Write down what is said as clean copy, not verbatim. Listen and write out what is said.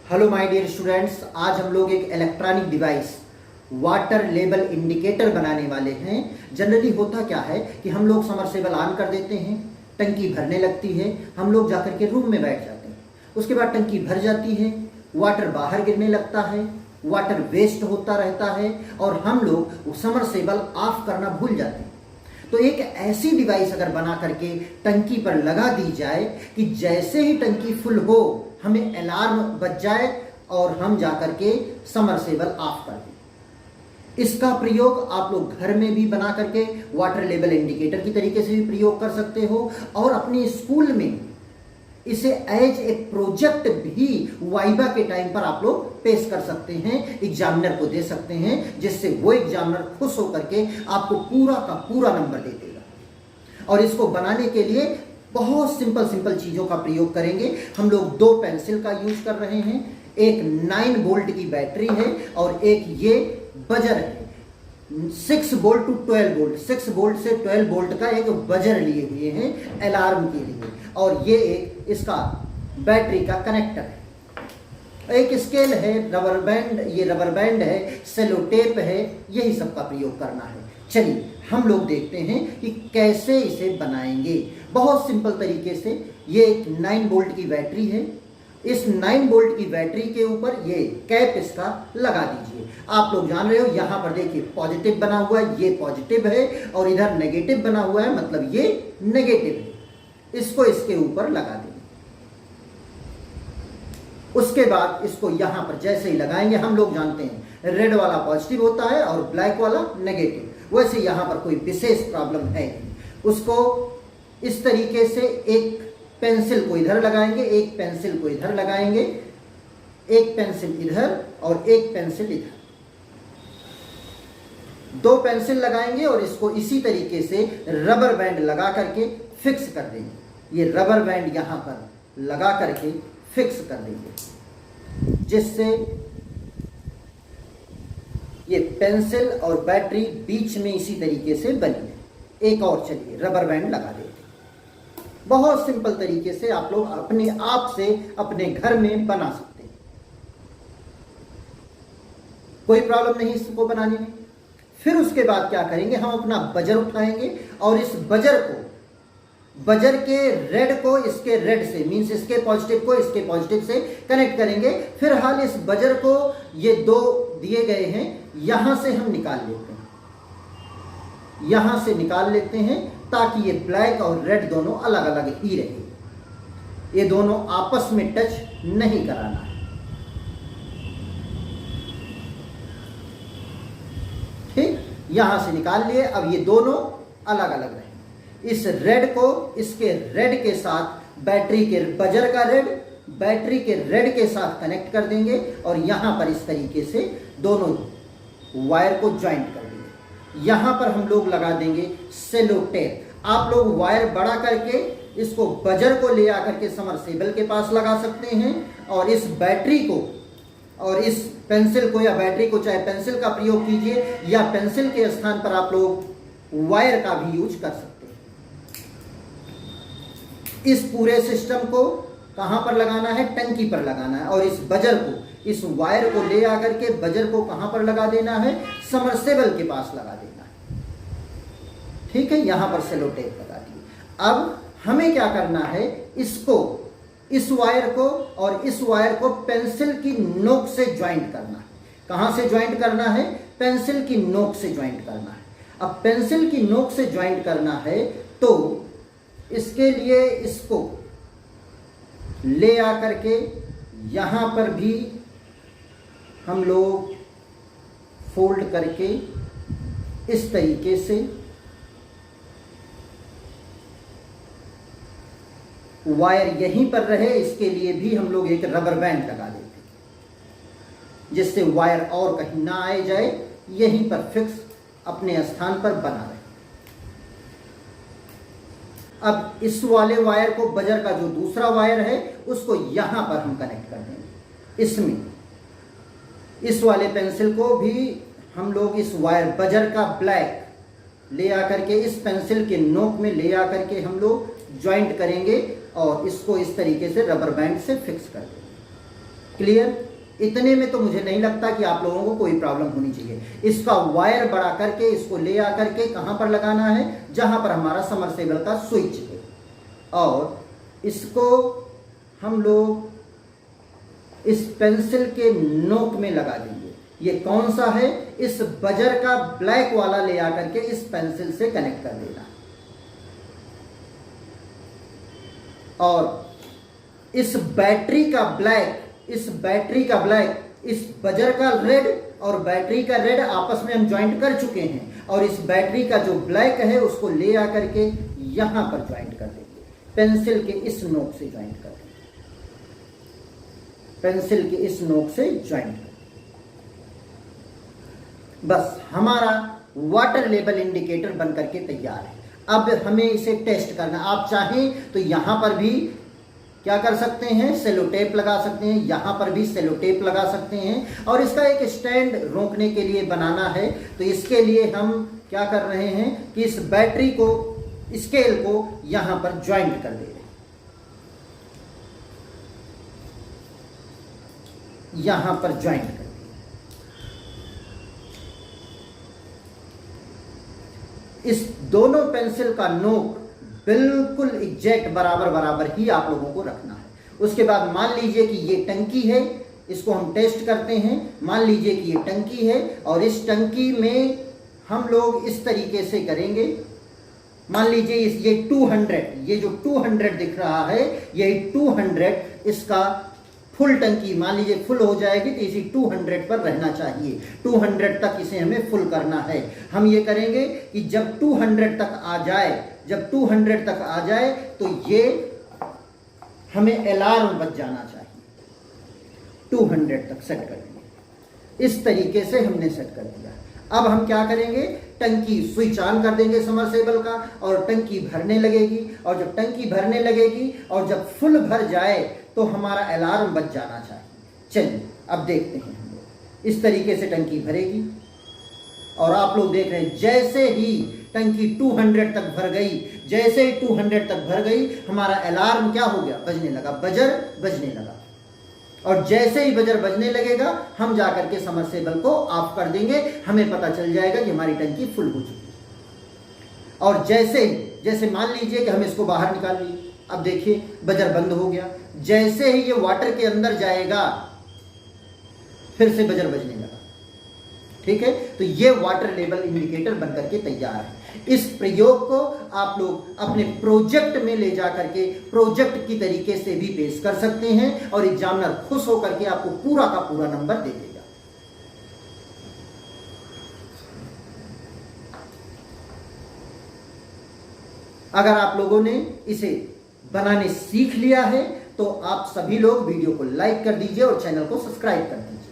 Hello my dear students, आज हम लोग एक electronic device water level indicator बनाने वाले हैं। जनरली होता क्या है कि हम लोग समरसेबल ऑन कर देते हैं, टंकी भरने लगती है, हम लोग जाकर के रूम में बैठ जाते हैं। उसके बाद टंकी भर जाती है, वाटर बाहर गिरने लगता है, वाटर वेस्ट होता रहता है और हम लोग समरसेबल ऑफ करना भूल जाते हैं। तो एक ऐसी डिवाइस अगर बना करके टंकी पर लगा दी जाए कि जैसे ही टंकी फुल हो हमें अलार्म बज जाए और हम जाकर के समरसेबल ऑफ कर दें। इसका प्रयोग आप लोग घर में भी बना करके वाटर लेवल इंडिकेटर की तरीके से भी प्रयोग कर सकते हो और अपने स्कूल में इसे एज ए प्रोजेक्ट भी वाइवा के टाइम पर आप लोग पेश कर सकते हैं, एग्जामिनर को दे सकते हैं, जिससे वो एग्जामिनर खुश होकर के आपको पूरा का पूरा नंबर दे देगा। और इसको बनाने के लिए बहुत सिंपल चीजों का प्रयोग करेंगे। हम लोग 2 पेंसिल का यूज कर रहे हैं, एक 9 वोल्ट की बैटरी है और एक ये बजर है। 6 वोल्ट टू 12 वोल्ट, 6 वोल्ट से 12 वोल्ट का एक बजर लिए हुए हैं अलार्म के लिए, और ये एक इसका बैटरी का कनेक्टर है। एक स्केल है, रबर बैंड, ये रबर बैंड है, सेलो टेप है, यही सब का प्रयोग करना है। चलिए हम लोग देखते हैं कि कैसे इसे बनाएंगे। बहुत सिंपल तरीके से ये एक 9 वोल्ट की बैटरी है। इस 9 वोल्ट की बैटरी के ऊपर ये कैप इसका लगा दीजिए। आप लोग जान रहे हो, यहां पर देखिए पॉजिटिव बना हुआ है, ये पॉजिटिव है और इधर नेगेटिव बना हुआ है, मतलब ये नेगेटिव है। इसको इसके ऊपर लगा देंगे। उसके बाद इसको यहां पर जैसे ही लगाएंगे, हम लोग जानते हैं रेड वाला पॉजिटिव होता है और ब्लैक वाला नेगेटिव, वैसे यहां पर कोई विशेष प्रॉब्लम है नहीं। उसको इस तरीके से एक पेंसिल को इधर लगाएंगे, एक पेंसिल को इधर लगाएंगे, एक पेंसिल इधर और एक पेंसिल इधर, 2 पेंसिल लगाएंगे और इसको इसी तरीके से रबर बैंड लगा करके फिक्स कर देंगे। ये रबर बैंड यहां पर लगा करके फिक्स कर देंगे, जिससे ये पेंसिल और बैटरी बीच में इसी तरीके से बनी है। एक और चलिए रबर बैंड लगा देते हैं। बहुत सिंपल तरीके से आप लोग अपने आप से अपने घर में बना सकते हैं, कोई प्रॉब्लम नहीं इसको बनाने में। फिर उसके बाद क्या करेंगे, हम अपना बजर उठाएंगे और इस बजर को, बजर के रेड को इसके रेड से, मींस इसके पॉजिटिव को इसके पॉजिटिव से कनेक्ट करेंगे। फिलहाल इस बजर को ये 2 दिए गए हैं, यहां से हम निकाल लेते हैं, यहां से निकाल लेते हैं ताकि ये ब्लैक और रेड दोनों अलग अलग ही रहे। ये दोनों आपस में टच नहीं कराना है, ठीक। यहां से निकाल लिए, अब ये दोनों अलग अलग रहे। इस रेड को इसके रेड के साथ बैटरी के बजर का रेड बैटरी के रेड के साथ कनेक्ट कर देंगे और यहां पर इस तरीके से दोनों वायर को ज्वाइंट कर देंगे। यहां पर हम लोग लगा देंगे सेलो टेप। आप लोग वायर बड़ा करके इसको बजर को ले आकर के समरसेबल के पास लगा सकते हैं और इस बैटरी को और इस पेंसिल को या बैटरी को, चाहे पेंसिल का प्रयोग कीजिए या पेंसिल के स्थान पर आप लोग वायर का भी यूज कर सकते हैं। इस पूरे सिस्टम को कहां पर लगाना है, टंकी पर लगाना है, और इस बजर को, इस वायर को ले आकर के बजर को कहां पर लगा देना है, समरसेबल के पास लगा देना है, ठीक है। यहां पर सेलो टेप लगा दी। अब हमें क्या करना है, इसको, इस वायर को और इस वायर को पेंसिल की नोक से ज्वाइंट करना है। कहां से ज्वाइंट करना है, पेंसिल की नोक से ज्वाइंट करना है। अब पेंसिल की नोक से ज्वाइंट करना है तो इसके लिए इसको ले आकर के यहां पर भी हम लोग फोल्ड करके इस तरीके से वायर यहीं पर रहे, इसके लिए भी हम लोग एक रबर बैंड लगा देते हैं, जिससे वायर और कहीं ना आए जाए, यहीं पर फिक्स अपने स्थान पर बना रहे। अब इस वाले वायर को, बजर का जो दूसरा वायर है, उसको यहां पर हम कनेक्ट कर देंगे। इसमें इस वाले पेंसिल को भी हम लोग इस वायर बजर का ब्लैक ले आकर के इस पेंसिल के नोक में ले आकर के हम लोग ज्वाइंट करेंगे और इसको इस तरीके से रबर बैंड से फिक्स कर देंगे। क्लियर? इतने में तो मुझे नहीं लगता कि आप लोगों को कोई प्रॉब्लम होनी चाहिए। इसका वायर बड़ा करके इसको ले आकर के कहां पर लगाना है, जहां पर हमारा समरसेबल का स्विच है, और इसको हम लोग इस पेंसिल के नोक में लगा देंगे। ये कौन सा है? इस बजर का ब्लैक वाला ले आकर के इस पेंसिल से कनेक्ट कर देना, और इस बैटरी का ब्लैक इस बजर का रेड और बैटरी का रेड आपस में हम ज्वाइंट कर चुके हैं, और इस बैटरी का जो ब्लैक है उसको ले आकर के यहां पर ज्वाइंट कर देंगे, पेंसिल के इस नोक से ज्वाइंट कर देंगे, पेंसिल के इस नोक से ज्वाइंट कर देंगे। बस हमारा वाटर लेवल इंडिकेटर बन करके तैयार है। अब हमें इसे टेस्ट करना। आप चाहें तो यहां पर भी क्या कर सकते हैं, सेलो टेप लगा सकते हैं, यहां पर भी सेलो टेप लगा सकते हैं, और इसका एक स्टैंड रोकने के लिए बनाना है। तो इसके लिए हम क्या कर रहे हैं कि इस बैटरी को, स्केल को यहां पर ज्वाइंट कर दे रहे हैं, यहां पर ज्वाइंट कर दिया। इस दोनों पेंसिल का नोक बिल्कुल एग्जैक्ट बराबर ही आप लोगों को रखना है। उसके बाद मान लीजिए कि ये टंकी है, इसको हम टेस्ट करते हैं। मान लीजिए कि ये टंकी है, और इस टंकी में हम लोग इस तरीके से करेंगे। मान लीजिए ये 200, ये जो 200 दिख रहा है, ये 200 इसका फुल टंकी, मान लीजिए फुल हो जाएगी तो इसी 200 पर रहना चाहिए। 200 तक इसे हमें फुल करना है। हम ये करेंगे कि जब 200 तक आ जाए, जब 200 तक आ जाए तो ये हमें अलार्म बज जाना चाहिए। 200 तक सेट कर देंगे। इस तरीके से हमने सेट कर दिया। अब हम क्या करेंगे, टंकी स्विच ऑन कर देंगे समरसेबल का, और टंकी भरने लगेगी, और जब टंकी भरने लगेगी और जब फुल भर जाए तो हमारा अलार्म बज जाना चाहिए। चलिए अब देखते हैं हम लोग। इस तरीके से टंकी भरेगी, और आप लोग देख रहे हैं जैसे ही टंकी 200 तक भर गई, जैसे ही 200 तक भर गई, हमारा अलार्म क्या हो गया, बजने लगा, बजर बजने लगा। और जैसे ही बजर बजने लगेगा हम जाकर के समरसेबल को ऑफ कर देंगे। हमें पता चल जाएगा कि हमारी टंकी फुल हो चुकी है। और जैसे मान लीजिए कि हम इसको बाहर निकाल लिए, अब देखिए बजर बंद हो गया। जैसे ही ये वाटर के अंदर जाएगा फिर से बजर बजने लगा। ठीक है, तो ये वाटर लेवल इंडिकेटर बनकर के तैयार है। इस प्रयोग को आप लोग अपने प्रोजेक्ट में ले जा करके प्रोजेक्ट की तरीके से भी पेश कर सकते हैं, और एग्जामिनर खुश होकर के आपको पूरा का पूरा नंबर दे देगा। अगर आप लोगों ने इसे बनाने सीख लिया है तो आप सभी लोग वीडियो को लाइक कर दीजिए और चैनल को सब्सक्राइब कर दीजिए।